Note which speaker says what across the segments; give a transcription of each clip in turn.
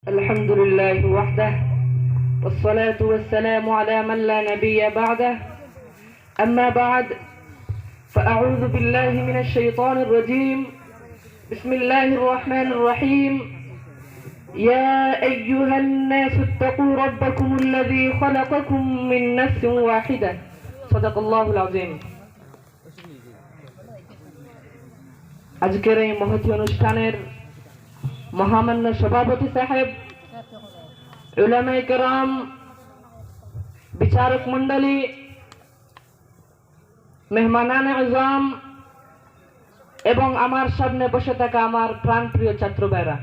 Speaker 1: الحمد لله وحده والصلاة والسلام على من لا نبي بعده أما بعد فأعوذ بالله من الشيطان الرجيم بسم الله الرحمن الرحيم يا أيها الناس اتقوا ربكم الذي خلقكم من نفس واحدة صدق الله العظيم আজকের এই মহতী অনুষ্ঠানের মহামান্য সভাপতি সাহেব, উলামায়ে কেরাম, বিচারক মণ্ডলী, মেহমানান আজম এবং আমার সামনে বসে থাকা আমার প্রাণপ্রিয় ছাত্র ভাইরা,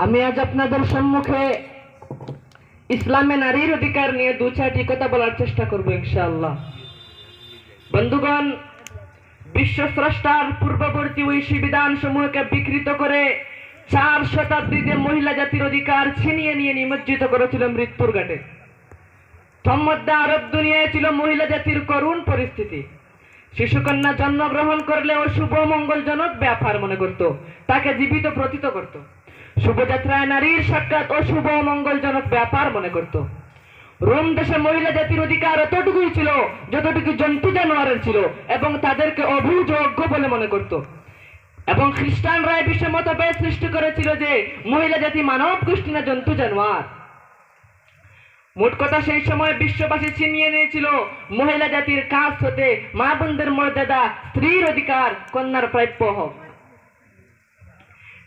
Speaker 1: আমি আজ আপনাদের সম্মুখে ইসলামে নারীর অধিকার নিয়ে দু চারটি কথা বলার চেষ্টা করব ইনশাআল্লাহ। বন্ধুগণ, বিশ্ব স্রষ্টার পূর্ববর্তী ঐশী বিধান সমূহকে বিকৃত করে 4 শতাব্দীতে মহিলা জাতির অধিকার ছিনিয়ে নিয়ে নিমজ্জিত করেছিল মৃত্যুর ঘাটে। তন্মধ্যে আরব দুনিয়ায় ছিল মহিলা জাতির করুণ পরিস্থিতি। শিশুকন্যা জন্মগ্রহণ করলে অশুভ মঙ্গলজনক ব্যাপার মনে করত, তাকে জীবিত প্রতীত করত। শুভযাত্রায় নারীর সাক্ষাৎ অশুভ মঙ্গলজনক ব্যাপার মনে করত। রোম দেশে মহিলা জাতির অধিকার এতটুকুই ছিল যতটুকু জন্তু জানোয়ারের ছিল এবং তাদেরকে অভুযোগ্য বলে মনে করত। এবং খ্রিস্টানরা বিশ্ব মতভেদ সৃষ্টি করেছিল যে মহিলা জাতি মানব গোষ্ঠী না জন্তু জানোয়ার। মোট কথা, সেই সময় বিশ্ববাসী ছিনিয়ে নিয়েছিল মহিলা জাতির কাজ হতে মা বোনদের মর্যাদা, স্ত্রীর অধিকার, কন্যার প্রাপ্য হক।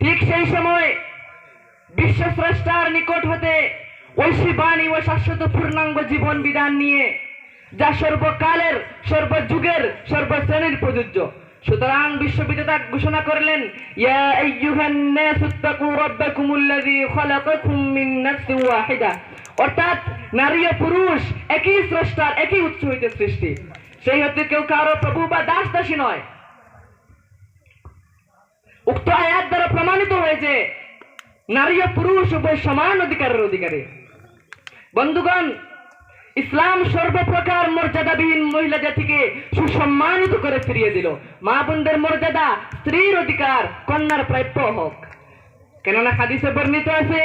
Speaker 1: ঠিক সেই সময় বিশ্ব স্রষ্টার নিকট হতে ঐশী বাণী ও শাশ্বত পূর্ণাঙ্গ জীবন বিধান নিয়ে, যা সর্বকালের, সর্বযুগের, সর্বশ্রেণীর প্রযোজ্য। সুতরাং বিশ্ববিজেতা ঘোষণা করলেন, ইয়া আইয়ুহান নাসু ইত্তাকু রাব্বাকুমুল্লাযী খালাকাকুম মিন নাফসিন ওয়াহিদা, অর্থাৎ নারী ও পুরুষ একই স্রষ্টার, একই উৎস হইতে সৃষ্টি। সেই হতে কেউ কারো প্রভু বা দাস দাসী নয়। উক্ত আয়াত দ্বারা প্রমাণিত হয়েছে নারী ও পুরুষ উভয় সমান অধিকারের অধিকারী। বন্ধুগণ, ইসলাম সর্বপ্রকার মর্যাদাবিহীন মহিলা জাতিকে সুসম্মানিত করে ফিরিয়ে দিল। মা বোনদের মর্যাদা, স্ত্রীর অধিকার, কন্যার প্রাপ্য হক। কেননা হাদিসে বর্ণিত আছে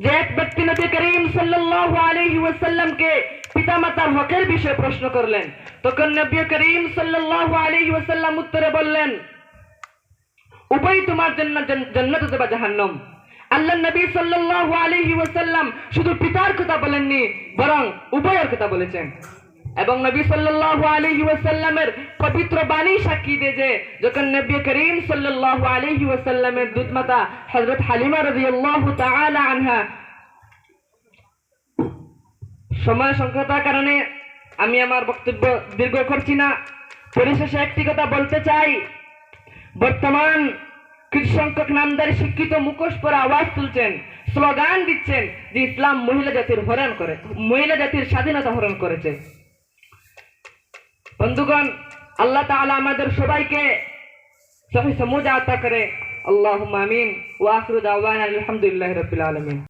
Speaker 1: যে এক ব্যক্তি নবী করিম সাল্লাল্লাহু আলাইহি ওয়াসাল্লামকে পিতামাতার হকের বিষয়ে প্রশ্ন করলেন। তখন নবী করিম সাল্লাল্লাহু আলাইহি ওয়াসাল্লাম উত্তরে বললেন, উভয় তোমার জন্য জান্নাত অথবা জাহান্নাম। আল্লাহর নবী সাল্লাল্লাহু আলাইহি ওয়াসাল্লাম শুধু পিতার কথা বলেননি, বরং উভয়ের কথা বলেছেন। এবং নবী সাল্লাল্লাহু আলাইহি ওয়াসাল্লামের পবিত্র বাণী সাক্ষী দেয় যে যখন নবী করিম সাল্লাল্লাহু আলাইহি ওয়াসাল্লামের দুধমাতা হযরত হালিমা রাদিয়াল্লাহু তাআলা আনহা, সময় সংকটের কারণে আমি আমার বক্তব্য দীর্ঘ করছি না, পরিশেষে একটি কথা বলতে চাই। বর্তমান কিছু সংখ্যক নামদারি শিক্ষিত মুখোশ পরে আওয়াজ তুলছেন, স্লোগান দিচ্ছেন যে ইসলাম মহিলা জাতির হরণ করে, মহিলা জাতির স্বাধীনতা হরণ করেছে। বন্ধুগণ, আল্লাহ তাআলা আমাদের সবাইকে সহি সমুজ আতা করে। আল্লাহুম্মা আমিন ওয়া আখিরু দাওয়ানা আলহামদুলিল্লাহি রাব্বিল আলামিন।